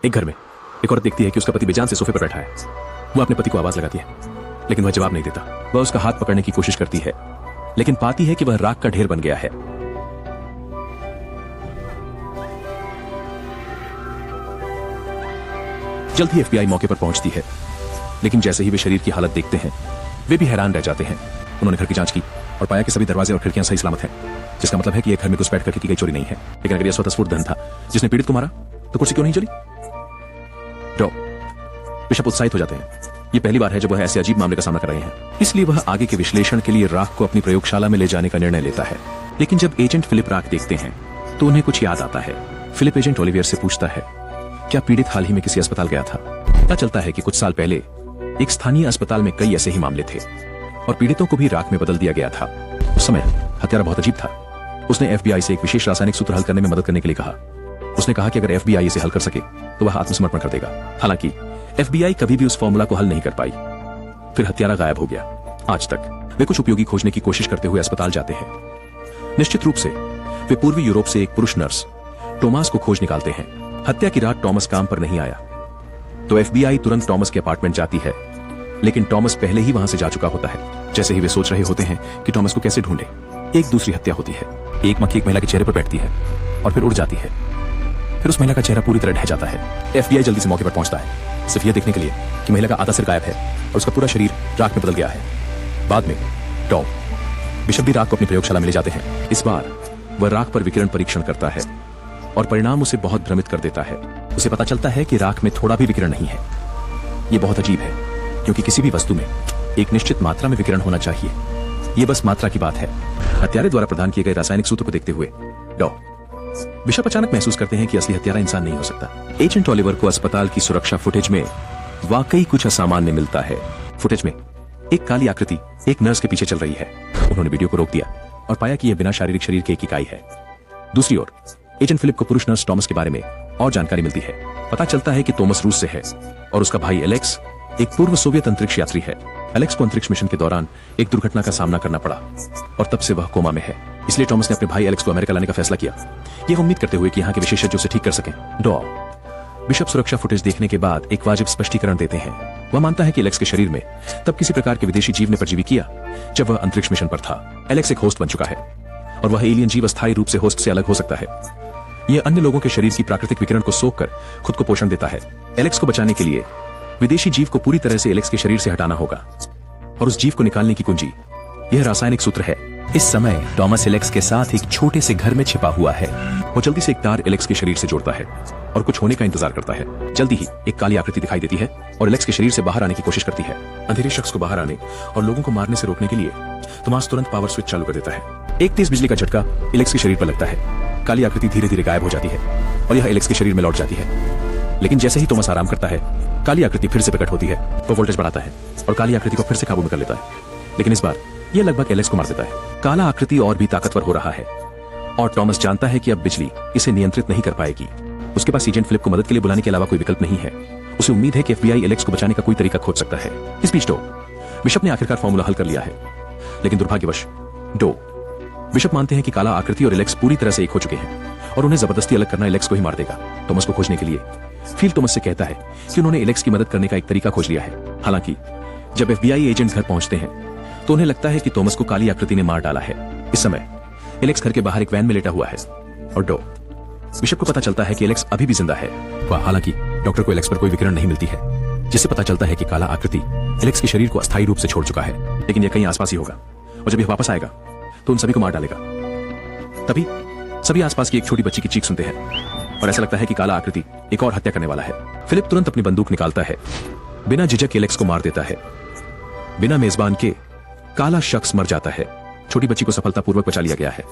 एक घर में एक औरत देखती है कि उसका पति बेजान से सोफे पर बैठा है। वह अपने पति को आवाज लगाती है, लेकिन वह जवाब नहीं देता। वह उसका हाथ पकड़ने की कोशिश करती है, लेकिन पाती है कि वह राख का ढेर बन गया है। जल्द ही एफबीआई मौके पर पहुंचती है, लेकिन जैसे ही वे शरीर की हालत देखते हैं, वे भी हैरान रह जाते हैं। उन्होंने घर की जांच की और पाया कि सभी दरवाजे और खिड़कियां सही सलामत हैं, जिसका मतलब है कि यह घर में घुसपैठ करके की गई चोरी नहीं है। लेकिन अगर यह स्वतःस्फूर्त धन था जिसने पीड़ित को मारा, तो कुर्सी क्यों नहीं चली? बिशप उत्साहित हो जाते हैं। यह पहली बार है जब वह ऐसे अजीब मामले का सामना कर रहे हैं, इसलिए वह आगे के विश्लेषण के लिए राख को अपनी प्रयोगशाला में ले जाने का निर्णय लेता है। लेकिन जब एजेंट फिलिप राख देखते हैं तो उन्हें कुछ याद आता है। फिलिप एजेंट ओलिवियर से पूछता है, क्या पीड़ित हाल ही में किसी अस्पताल गया था? पता चलता है कि कुछ साल पहले एक स्थानीय अस्पताल में कई ऐसे ही मामले थे और पीड़ितों को भी राख में बदल दिया गया था। उस समय हत्यारा बहुत अजीब था। उसने एफबीआई से एक विशेष रासायनिक सूत्र हल करने में मदद करने के लिए कहा। उसने कहा कि अगर एफबीआई इसे हल कर सके तो वह आत्मसमर्पण कर देगा। हालांकि एफबीआई कभी भी उस फॉर्मूला को हल नहीं कर पाई। फिर हत्यारा गायब हो गया। आज तक वे कुछ उपयोगी खोजने की कोशिश करते हुए अस्पताल जाते हैं। निश्चित रूप से वे पूर्वी यूरोप से एक पुरुष नर्स टॉमस को खोज निकालते हैं। हत्या की रात टॉमस काम पर नहीं आया तो एफबीआई तुरंत टॉमस के अपार्टमेंट जाती है, लेकिन टॉमस पहले ही वहां से जा चुका होता है। जैसे ही वे सोच रहे होते हैं कि टॉमस को कैसे ढूंढे, एक दूसरी हत्या होती है। एक मक्खी एक महिला के चेहरे पर बैठती है और फिर उड़ जाती है। फिर उस महिला का चेहरा पूरी तरह ढह जाता है। एफबीआई जल्दी से मौके पर पहुंचता है, सिर्फ यह देखने के लिए कि महिला का आधा सिर गायब है और उसका पूरा शरीर राख में बदल गया है। बाद में टॉम बिशप भी राख को अपनी प्रयोगशाला में ले जाते हैं। इस बार वह राख पर विकिरण परीक्षण करता है और परिणाम उसे बहुत भ्रमित कर देता है। उसे पता चलता है कि राख में थोड़ा भी विकिरण नहीं है। यह बहुत अजीब है, क्योंकि किसी भी वस्तु में एक निश्चित मात्रा में विकिरण होना चाहिए। यह बस मात्रा की बात है। हत्यारे द्वारा प्रदान किए गए रासायनिक सूत्र को देखते हुए बिशप अचानक महसूस करते हैं कि असली हत्यारा इंसान नहीं हो सकता। एजेंट ओलिवर को अस्पताल की सुरक्षा फुटेज में वाकई कुछ असामान्य मिलता है। फुटेज में एक काली आकृति एक नर्स के पीछे चल रही है। उन्होंने वीडियो को रोक दिया और पाया कि यह बिना शारीरिक शरीर के एक इकाई है। दूसरी ओर एजेंट फिलिप को पुरुष नर्स टॉमस के बारे में और जानकारी मिलती है। पता चलता है कि टॉमस रूस से है और उसका भाई एलेक्स एक पूर्व सोवियत अंतरिक्ष यात्री है। एलेक्स को अंतरिक्ष मिशन के दौरान एक दुर्घटना का सामना करना पड़ा और तब से वह कोमा में है। इसलिए टॉमस ने अपने भाई एलेक्स को अमेरिका लाने का फैसला किया, यह उम्मीद करते हुए कि यहाँ के विशेषज्ञ उसे ठीक कर सकें। बिशप सुरक्षा फुटेज देखने के बाद एक वाजिब स्पष्टीकरण देते हैं। वह मानता है कि एलेक्स के शरीर में तब किसी प्रकार के विदेशी जीव ने परजीवी किया जब वह अंतरिक्ष मिशन पर था। एलेक्स एक होस्ट बन चुका है और वह एलियन जीव अस्थायी रूप से होस्ट से अलग हो सकता है। यह अन्य लोगों के शरीर की प्राकृतिक विकिरण को सोखकर खुद को पोषण देता है। एलेक्स को बचाने के लिए विदेशी जीव को पूरी तरह से एलेक्स के शरीर से हटाना होगा और उस जीव को निकालने की कुंजी यह रासायनिक सूत्र है। इस समय टॉमस एलेक्स के साथ एक छोटे से घर में छिपा हुआ है। वो जल्दी से एक तार एलेक्स के शरीर से जोड़ता है और कुछ होने का इंतजार करता है। जल्दी ही एक काली आकृति दिखाई देती है और एलेक्स के शरीर से बाहर आने की कोशिश करती है। अंधेरे शख्स को बाहर आने और लोगों को मारने से रोकने के लिए टॉमस तुरंत पावर स्विच चालू कर देता है। एक तेज बिजली का झटका एलेक्स के शरीर पर लगता है। काली आकृति धीरे धीरे गायब हो जाती है और यह एलेक्स के शरीर में लौट जाती है। लेकिन जैसे ही टॉमस आराम करता है, काली आकृति फिर से प्रकट होती है। वो वोल्टेज बढ़ाता है और काली आकृति को फिर से काबू में कर लेता है, लेकिन इस बार यह लगभग एलेक्स को मार देता है। काला आकृति और भी ताकतवर हो रहा है और टॉमस जानता है कि अब बिजली इसे नियंत्रित नहीं कर पाएगी। उसके पास एजेंट फिलिप को मदद के लिए बुलाने के अलावा कोई विकल्प नहीं है। उसे उम्मीद है कि एफबीआई एलेक्स को बचाने का कोई तरीका खोज सकता है। इस बीच बिशप ने आखिरकार फॉर्मूला हल कर लिया है, लेकिन दुर्भाग्यवश बिशप मानते हैं कि काला आकृति और एलेक्स पूरी तरह से एक हो चुके हैं और उन्हें जबरदस्ती अलग करना एलेक्स को ही मार देगा। टॉमस को खोजने के लिए फील टॉमस से कहता है कि उन्होंने एलेक्स की मदद करने का एक तरीका खोज लिया है। हालांकि जब एफबीआई एजेंट घर पहुंचते हैं तो उन्हें लगता है कि टॉमस को काली आकृति ने मार डाला है। इस समय एलेक्स घर के बाहर एक वैन में लेटा हुआ है और बिशप को पता चलता है कि एलेक्स अभी भी जिंदा है। हालांकि डॉक्टर को एलेक्स पर कोई विकिरण नहीं मिलती है, जिससे पता चलता है कि काला आकृति एलेक्स के शरीर को अस्थायी रूप से छोड़ चुका है। लेकिन यह कहीं आसपास ही होगा और जब यह वापस आएगा तो उन सभी को मार डालेगा। तभी सभी आसपास की एक छोटी बच्ची की चीख सुनते हैं और ऐसा लगता है कि काला आकृति एक और हत्या करने वाला है। फिलिप तुरंत अपनी बंदूक निकालता है, बिना झिझक एलेक्स को मार देता है। बिना मेजबान के काला शख्स मर जाता है। छोटी बच्ची को सफलतापूर्वक बचा लिया गया है।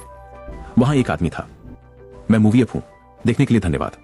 वहां एक आदमी था। मैं मूवी अप हूं। देखने के लिए धन्यवाद।